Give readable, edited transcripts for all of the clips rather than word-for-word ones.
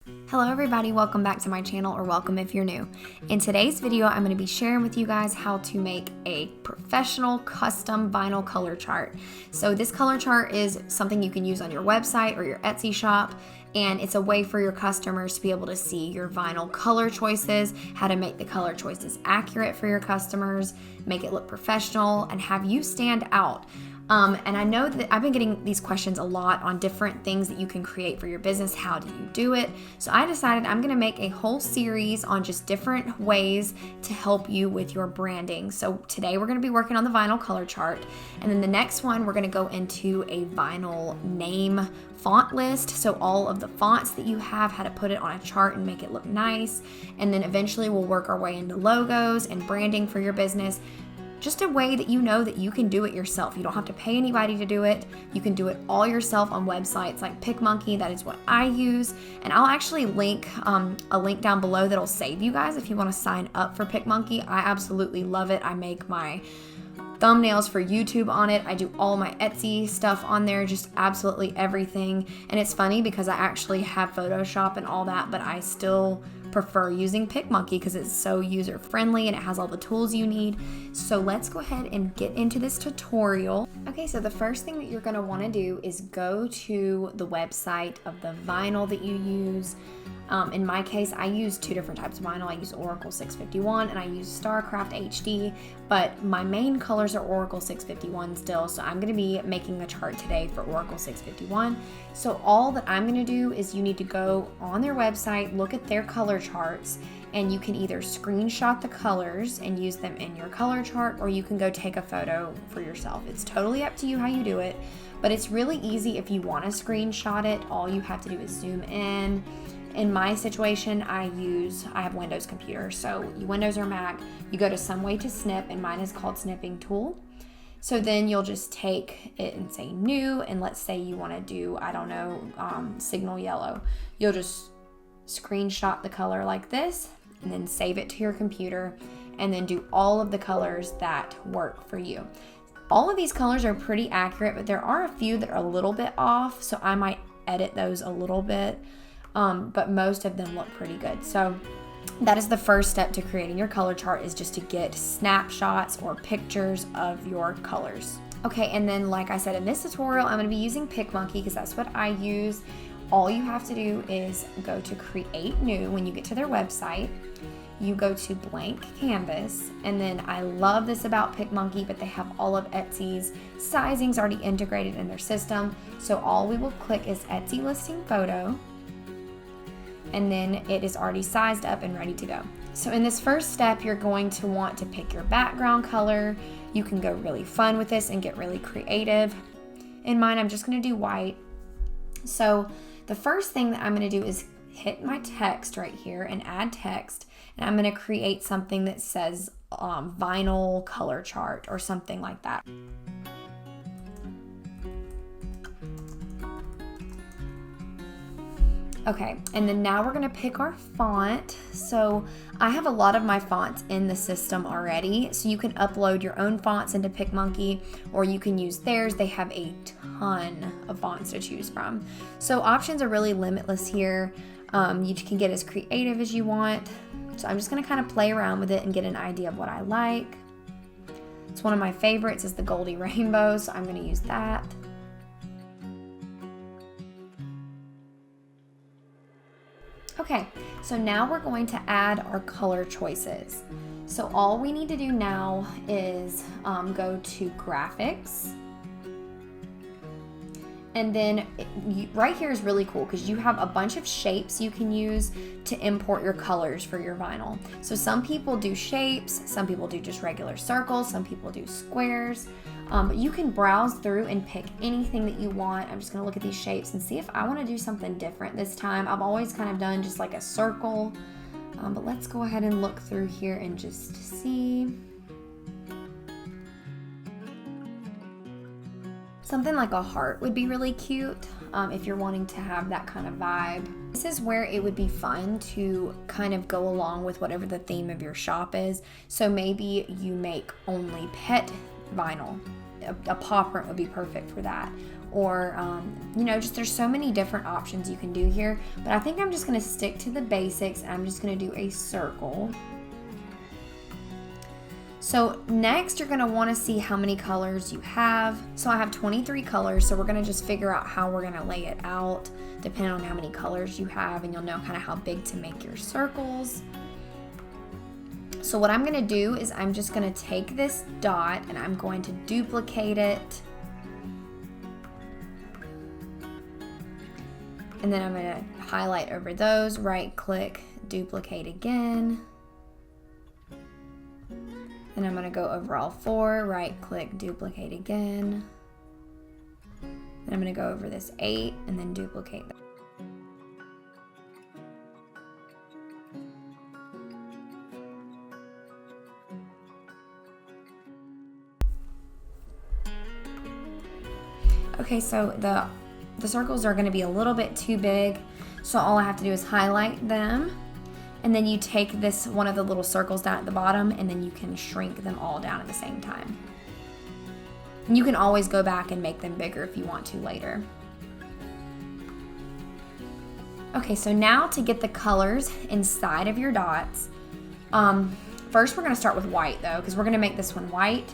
Hello everybody, welcome back to my channel, or welcome if you're new. In today's video, I'm going to be sharing with you guys how to make a professional custom vinyl color chart. So this color chart is something you can use on your website or your Etsy shop, and it's a way for your customers to be able to see your vinyl color choices, how to make the color choices accurate for your customers, make it look professional, and have you stand out. And I know that I've been getting these questions a lot on different things that you can create for your business. How do you do it? So I decided I'm going to make a whole series on just different ways to help you with your branding. So today we're going to be working on the vinyl color chart. And then the next one, we're going to go into a vinyl name font list. So all of the fonts that you have, how to put it on a chart and make it look nice. And then eventually we'll work our way into logos and branding for your business. Just a way that you know that you can do it yourself. You don't have to pay anybody to do it. You can do it all yourself on websites like Picmonkey. That is what I use. And I'll actually link a link down below that'll save you guys if you want to sign up for Picmonkey. I absolutely love it. I make my thumbnails for YouTube on it. I do all my Etsy stuff on there, just absolutely everything. And it's funny because I actually have Photoshop and all that, but I still prefer using Picmonkey because it's so user friendly and it has all the tools you need. So let's go ahead and get into this tutorial. Okay, so the first thing that you're going to want to do is go to the website of the vinyl that you use. In my case, I use two different types of vinyl. I use Oracle 651 and I use StarCraft HD, but my main colors are Oracle 651 still, so I'm going to be making a chart today for Oracle 651. So all that I'm going to do is you need to go on their website, look at their color charts, and you can either screenshot the colors and use them in your color chart, or you can go take a photo for yourself. It's totally up to you how you do it, but it's really easy if you want to screenshot it. All you have to do is zoom in. In my situation, I have Windows computer, so Windows or Mac, you go to some way to snip, and mine is called Snipping Tool. So then you'll just take it and say new, and let's say you want to do, I don't know, signal yellow. You'll just screenshot the color like this, and then save it to your computer, and then do all of the colors that work for you. All of these colors are pretty accurate, but there are a few that are a little bit off, so I might edit those a little bit. But most of them look pretty good. So that is the first step to creating your color chart, is just to get snapshots or pictures of your colors. Okay, and then like I said, in this tutorial, I'm going to be using Picmonkey because that's what I use. All you have to do is go to Create New. When you get to their website, you go to Blank Canvas, and then I love this about Picmonkey, but they have all of Etsy's sizings already integrated in their system. So all we will click is Etsy listing photo, and then it is already sized up and ready to go. So in this first step, you're going to want to pick your background color. You can go really fun with this and get really creative. In mine, I'm just going to do white. So the first thing that I'm going to do is hit my text right here and add text, and I'm going to create something that says vinyl color chart or something like that. Okay, and then now we're gonna pick our font. So I have a lot of my fonts in the system already, so you can upload your own fonts into Picmonkey, or you can use theirs. They have a ton of fonts to choose from. So options are really limitless here. You can get as creative as you want. So I'm just gonna kind of play around with it and get an idea of what I like. It's one of my favorites is the Goldie Rainbow, so I'm gonna use that. Okay, so now we're going to add our color choices. So all we need to do now is go to graphics. And then right here is really cool because you have a bunch of shapes you can use to import your colors for your vinyl. So some people do shapes, some people do just regular circles, some people do squares. But you can browse through and pick anything that you want. I'm just gonna look at these shapes and see if I wanna do something different this time. I've always kind of done just like a circle, but let's go ahead and look through here and just see. Something like a heart would be really cute if you're wanting to have that kind of vibe. This is where it would be fun to kind of go along with whatever the theme of your shop is. So maybe you make only pet vinyl. A paw print would be perfect for that. or you know, just there's so many different options you can do here. But I think I'm just gonna stick to the basics. I'm just gonna do a circle. So next you're gonna wanna see how many colors you have. So I have 23 colors, so we're gonna just figure out how we're gonna lay it out depending on how many colors you have, and you'll know kind of how big to make your circles. So what I'm gonna do is I'm just gonna take this dot and I'm going to duplicate it. And then I'm gonna highlight over those, right click, duplicate again. Then I'm gonna go over all 4, right click, duplicate again. Then I'm gonna go over this 8 and then duplicate that. Okay, so the circles are gonna be a little bit too big, so all I have to do is highlight them, and then you take this one of the little circles down at the bottom, and then you can shrink them all down at the same time. And you can always go back and make them bigger if you want to later. Okay, so now to get the colors inside of your dots, first we're gonna start with white though, because we're gonna make this one white.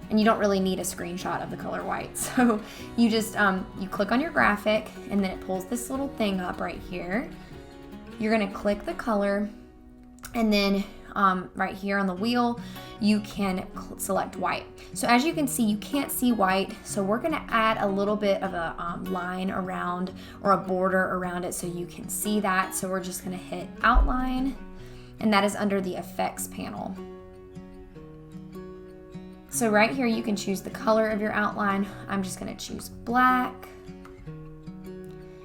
And you don't really need a screenshot of the color white. So you just, you click on your graphic, and then it pulls this little thing up right here. You're gonna click the color, and then right here on the wheel, you can select white. So as you can see, you can't see white, so we're gonna add a little bit of a line around, or a border around it so you can see that. So we're just gonna hit outline, and that is under the effects panel. So right here you can choose the color of your outline. I'm just gonna choose black,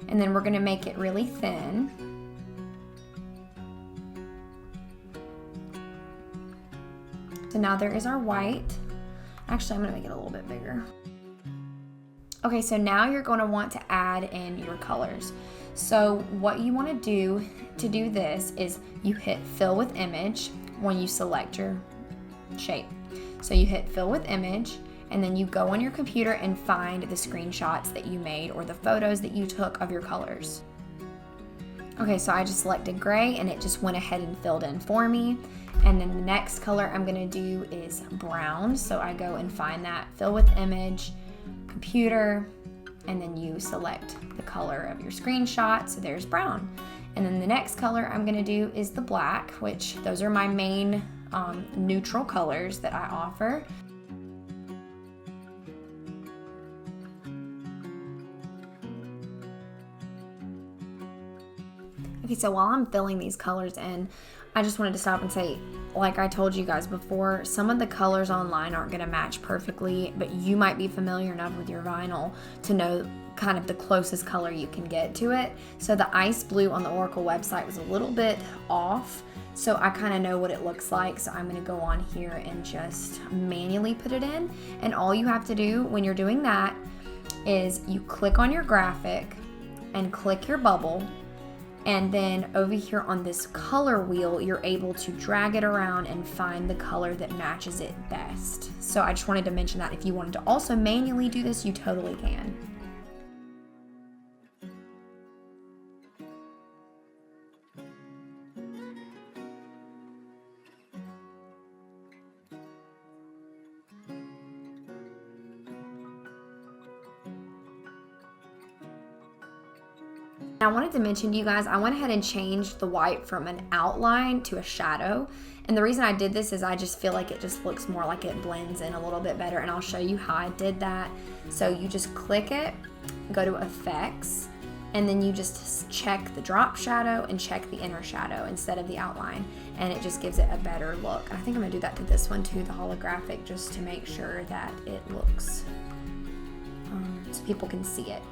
and then we're gonna make it really thin. So now there is our white. Actually, I'm gonna make it a little bit bigger. Okay, so now you're gonna want to add in your colors. So what you wanna do to do this is you hit fill with image when you select your shape. So you hit fill with image, and then you go on your computer and find the screenshots that you made or the photos that you took of your colors. Okay, so I just selected gray, and it just went ahead and filled in for me. And then the next color I'm gonna do is brown. So I go and find that, fill with image, computer, and then you select the color of your screenshot. So there's brown. And then the next color I'm gonna do is the black, which those are my main neutral colors that I offer. Okay, so while I'm filling these colors in, I just wanted to stop and say, like I told you guys before, some of the colors online aren't gonna match perfectly, but you might be familiar enough with your vinyl to know kind of the closest color you can get to it. So the ice blue on the Oracle website was a little bit off, so I kind of know what it looks like. So I'm gonna go on here and just manually put it in. And all you have to do when you're doing that is you click on your graphic and click your bubble. And then over here on this color wheel, you're able to drag it around and find the color that matches it best. So I just wanted to mention that if you wanted to also manually do this, you totally can. I wanted to mention to you guys, I went ahead and changed the white from an outline to a shadow. And the reason I did this is I just feel like it just looks more like it blends in a little bit better, and I'll show you how I did that. So you just click it, go to effects, and then you just check the drop shadow and check the inner shadow instead of the outline, and it just gives it a better look. I think I'm gonna do that to this one too, the holographic, just to make sure that it looks, so people can see it.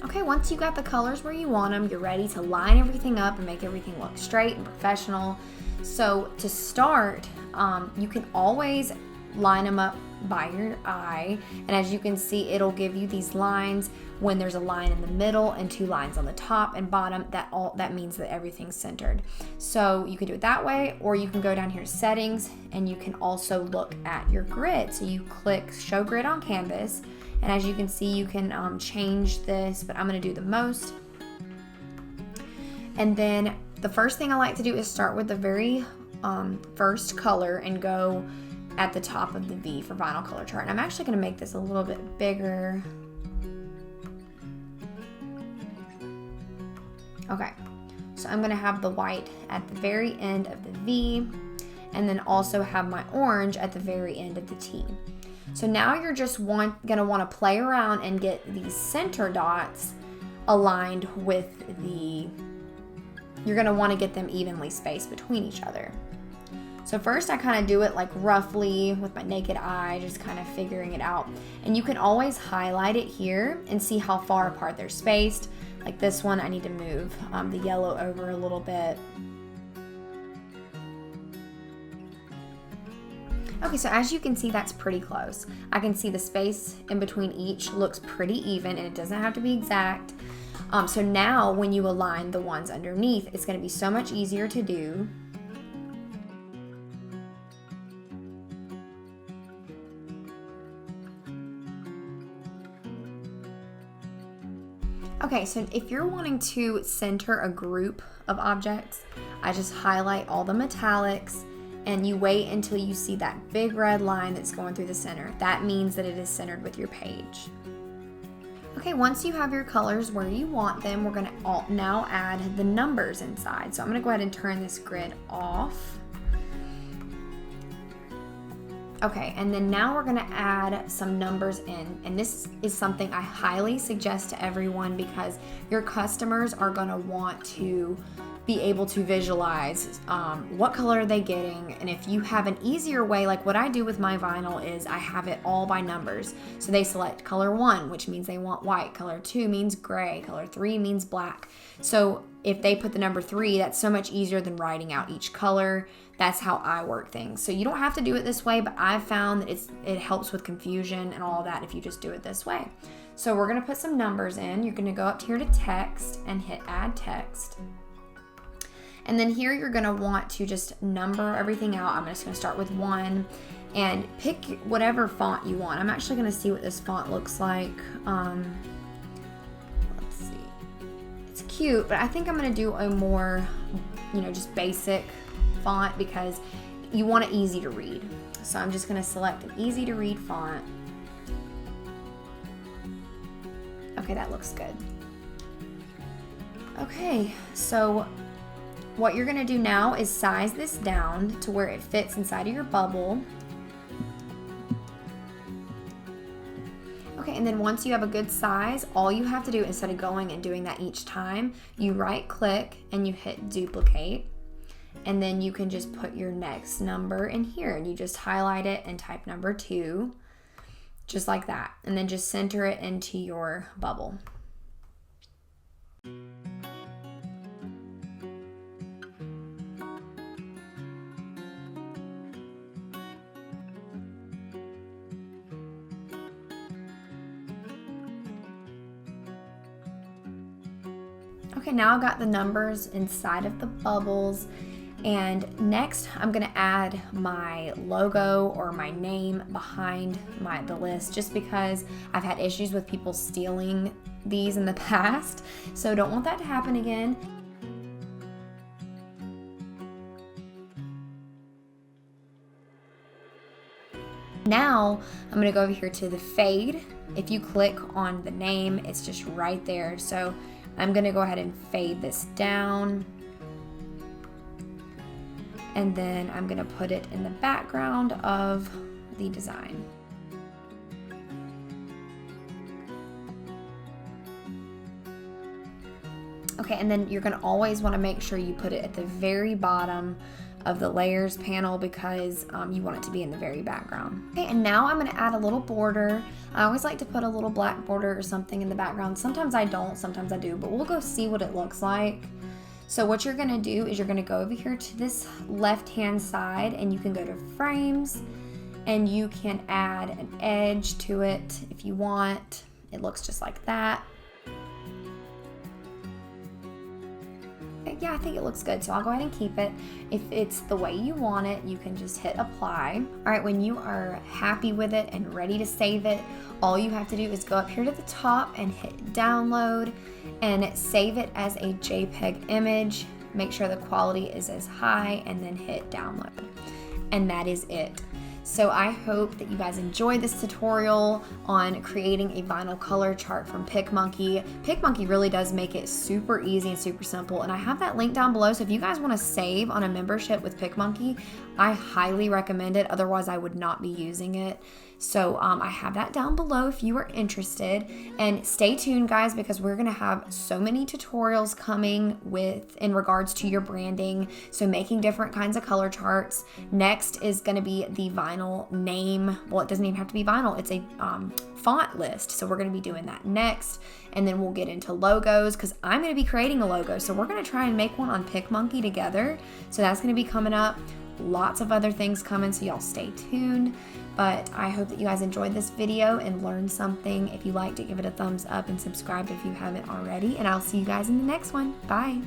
Okay, once you got the colors where you want them, you're ready to line everything up and make everything look straight and professional. So to start, you can always line them up by your eye, and as you can see, it'll give you these lines when there's a line in the middle and 2 lines on the top and bottom, that means that everything's centered. So you can do it that way, or you can go down here to settings, and you can also look at your grid. So you click show grid on canvas, and as you can see, you can change this, but I'm going to do the most. And then the first thing I like to do is start with the very first color and go at the top of the V for vinyl color chart. And I'm actually going to make this a little bit bigger. Okay, so I'm going to have the white at the very end of the V, and then also have my orange at the very end of the T. So now you're just going to want to play around and get these center dots aligned with you're going to want to get them evenly spaced between each other. So first I kind of do it like roughly with my naked eye, just kind of figuring it out. And you can always highlight it here and see how far apart they're spaced. Like this one, I need to move the yellow over a little bit. Okay, so as you can see, that's pretty close. I can see the space in between each looks pretty even, and it doesn't have to be exact. So now when you align the ones underneath, it's going to be so much easier to do. Okay, so if you're wanting to center a group of objects, I just highlight all the metallics and you wait until you see that big red line that's going through the center. That means that it is centered with your page. Okay, once you have your colors where you want them, we're gonna now add the numbers inside. So I'm gonna go ahead and turn this grid off. Okay, and then now we're gonna add some numbers in, and this is something I highly suggest to everyone because your customers are gonna want to be able to visualize what color are they getting, and if you have an easier way, like what I do with my vinyl is I have it all by numbers. So they select color 1, which means they want white, color 2 means gray, color 3 means black. So if they put the number 3, that's so much easier than writing out each color. That's how I work things. So you don't have to do it this way, but I've found that it helps with confusion and all that if you just do it this way. So we're gonna put some numbers in. You're gonna go up here to text and hit add text. And then here you're gonna want to just number everything out. I'm just gonna start with 1 and pick whatever font you want. I'm actually gonna see what this font looks like. Let's see. It's cute, but I think I'm gonna do a more, just basic font because you want it easy to read. So I'm just gonna select an easy to read font. Okay, that looks good. Okay, so what you're gonna do now is size this down to where it fits inside of your bubble. Okay, and then once you have a good size, all you have to do instead of going and doing that each time, you right click and you hit duplicate. And then you can just put your next number in here and you just highlight it and type number 2, just like that. And then just center it into your bubble. Okay, now I've got the numbers inside of the bubbles, and next I'm gonna add my logo or my name behind the list just because I've had issues with people stealing these in the past, so don't want that to happen again. Now I'm gonna go over here to the fade. If you click on the name, it's just right there. So I'm gonna go ahead and fade this down. And then I'm gonna put it in the background of the design. Okay, and then you're gonna always wanna make sure you put it at the very bottom of the layers panel because you want it to be in the very background. Okay, and now I'm gonna add a little border. I always like to put a little black border or something in the background. Sometimes I don't, sometimes I do, but we'll go see what it looks like. So what you're gonna do is you're gonna go over here to this left-hand side and you can go to frames and you can add an edge to it if you want. It looks just like that. Yeah, I think it looks good, so I'll go ahead and keep it. If it's the way you want it, you can just hit apply. All right, when you are happy with it and ready to save it, all you have to do is go up here to the top and hit download and save it as a JPEG image. Make sure the quality is as high and then hit download. And that is it. So I hope that you guys enjoyed this tutorial on creating a vinyl color chart from Picmonkey. Picmonkey really does make it super easy and super simple, and I have that link down below, so if you guys want to save on a membership with Picmonkey, I highly recommend it. Otherwise, I would not be using it. So I have that down below if you are interested. And stay tuned, guys, because we're going to have so many tutorials coming in regards to your branding. So making different kinds of color charts. Next is going to be the vinyl name. Well, it doesn't even have to be vinyl. It's a font list. So we're going to be doing that next. And then we'll get into logos because I'm going to be creating a logo. So we're going to try and make one on Picmonkey together. So that's going to be coming up. Lots of other things coming, so y'all stay tuned. But I hope that you guys enjoyed this video and learned something. If you liked it, give it a thumbs up and subscribe if you haven't already. And I'll see you guys in the next one. Bye.